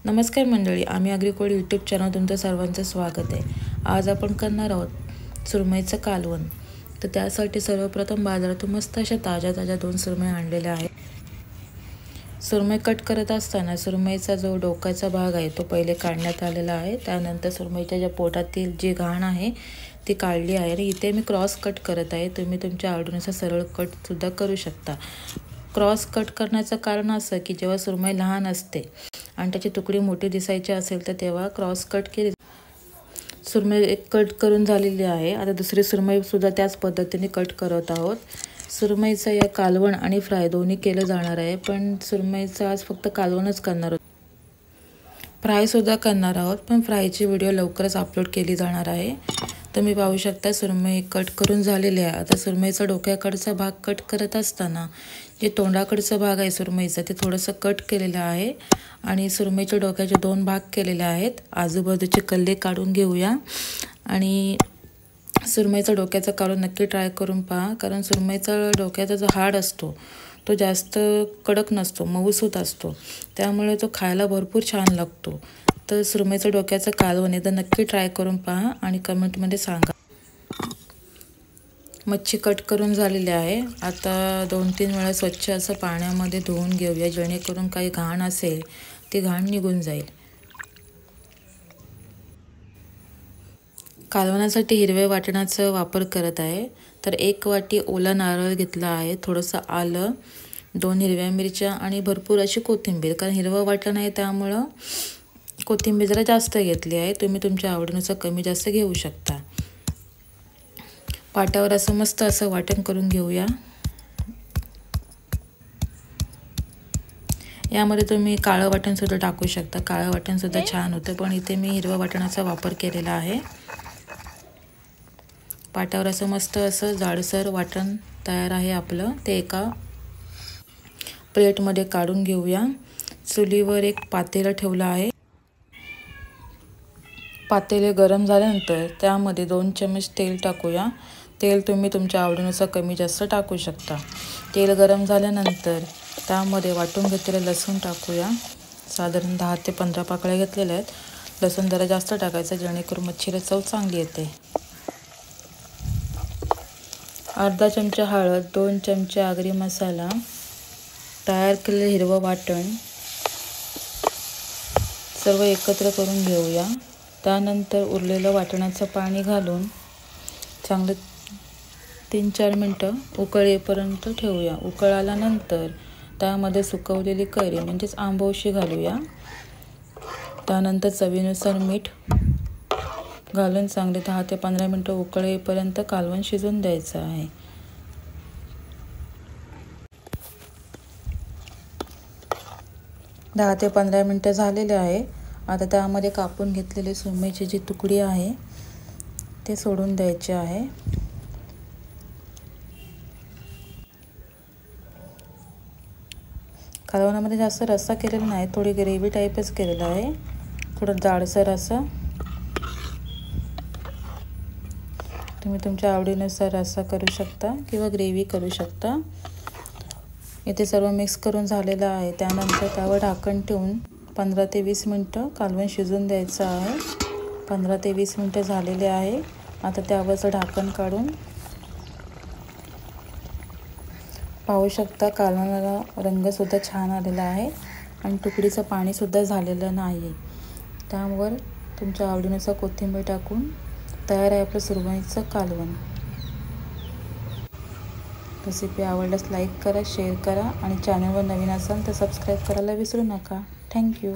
नमस्कार मंडळी, आम्ही अग्रिकोड यूट्यूब चॅनल तुमचं सर्वांचं स्वागत आहे। आज आपण करणार आहोत सुरमईचं कालवण। तर त्यासाठी सर्वप्रथम बाजारातून मस्त अशा ताज्या 2 सुरमई आणलेल्या आहेत। सुरमई कट करत असताना सुरमईचा जो डोक्याचा भाग आहे तो पहिले काढण्यात आलेला आहे। त्यानंतर सुरमईच्या ज्या पोटातील जी घाण आहे ती काढली आहे आणि इथे मी क्रॉस कट करत आहे। तुम्ही तुमच्या आवडीनुसार सरळ कट सुद्धा करू शकता। क्रॉस कट करण्याचं कारण असं की जेव्हा सुरमई लहान असते आणि त्याची तुकडी मोठी दिसायची असेल तर तेव्हा क्रॉस कट केली। सुरमई एक कट करून झालेली आहे। आता दुसरी सुरमई सुद्धा त्याच पद्धतीने कट करत आहोत। सुरमईचं या कालवण आणि फ्राय दोन्ही केलं जाणार आहे, पण सुरमईचं आज फक्त कालवणच करणार आहोत। फ्राय सुद्धा करणार आहोत, पण फ्रायची व्हिडिओ लवकरच अपलोड केली जाणार आहे। तुम्ही पाहू शकता सुरमई कट करून झालेली आहे। आता सुरमईचा डोक्याकडचा भाग कट करत असताना जे तोंडाकडचा भाग आहे सुरमईचा ते थोडंसं कट केलेलं आहे आणि सुरमईच्या डोक्याचे 2 भाग केलेले आहेत। आजूबाजूचे कल्ले काढून घेऊया आणि सुरमईचा डोक्याचा काढून नक्की ट्राय करून पहा, कारण सुरमईचा डोक्याचा जो हाड असतो तो जास्त कडक नसतो, मऊसूत असतो, त्यामुळे तो खायला भरपूर छान लागतो। तर सुरमईचा डोक्याचं कालवण एकदा नक्की ट्राय करून पहा आणि कमेंटमध्ये सांगा। मच्छी कट करून झालेली आहे। आता 2-3 वेळा स्वच्छ असं पाण्यामध्ये धुवून घेऊया, जेणेकरून काही घाण असेल ती घाण निघून जाईल। कालवणासाठी हिरव्या वाटणाचा वापर करत आहे। तर 1 वाटी ओला नारळ घेतला आहे, थोडंसं आलं, 2 हिरव्या मिरच्या आणि भरपूर अशी कोथिंबीर, कारण हिरवं वाटण आहे त्यामुळं कोथिंबीर जरा जास्त घेतली आहे। तुम्ही तुमच्या आवडीनुसार कमी जास्त घेऊ शकता। पाट्यावर असं मस्त असं वाटण करून घेऊया। यामध्ये तुम्ही काळं वाटण सुद्धा टाकू शकता, काळं वाटण सुद्धा छान होतं, पण इथे मी हिरव्या वाटणाचा वापर केलेला आहे। पाट्यावर असं मस्त असं जाडसर वाटण तयार आहे आपलं, ते एका प्लेटमध्ये काढून घेऊया। चुलीवर एक पातेलं ठेवलं आहे। पातेले गरम झाल्यानंतर त्यामध्ये 2 चमच तेल टाकूया। तेल तुम्ही तुमच्या आवडीनुसार कमी जास्त टाकू शकता। तेल गरम झाल्यानंतर त्यामध्ये वाटून घेतलेले लसूण टाकूया। साधारण 10 ते 15 पाकळ्या घेतलेल्या आहेत। लसूण जरा जास्त टाकायचं, जेणेकरून मच्छीला चव चांगली येते। अर्धा चमचा हळद, 2 चमचे आगरी मसाला, तयार केलेलं हिरवं वाटण सर्व एकत्र करून घेऊया। त्यानंतर उरलेलं वाटणाचं पाणी घालून चांगलं 3-4 मिनटं उकळ येईपर्यंत ठेवूया। उकळ आल्यानंतर त्यामध्ये सुकवलेली कैरी म्हणजेच आंबोशी घालूया। त्यानंतर चवीनुसार मीठ घालून चांगले 10 ते 15 मिनटं उकळ येईपर्यंत कालवण शिजवून द्यायचं आहे। दहा ते 15 मिनटं झालेले आहे। आता त्यामध्ये कापून घेतलेली सुरमईची जी तुकडी आहे ते सोडून द्यायचे आहे। कालवणामध्ये जास्त रस्सा केलेला नाही, थोडी ग्रेव्ही टाईपच केलेला आहे, थोडं जाडसर असं। तुम्ही तुमच्या आवडीनुसार रस्सा करू शकता किंवा ग्रेव्ही करू शकता। इथे सर्व मिक्स करून झालेलं आहे। त्यानंतर त्यावर ढाकण ठेवून 15 ते 20 मिनटं कालवण शिजवून द्यायचं आहे। 15 ते 20 मिनटं झालेले आहे। आता त्यावरचं ढाकण काढून पाहू शकता कालवणाला रंगसुद्धा छान आलेला आहे आणि तुकडीचं पाणीसुद्धा झालेलं नाही। त्यावर तुमच्या आवडीनुसार कोथिंबीर टाकून तयार आहे आपलं सुरमईचं कालवण। रेसिपी आवडल्यास लाईक करा, शेअर करा आणि चॅनलवर नवीन असाल तर सबस्क्राईब करायला विसरू नका। थँक्यू।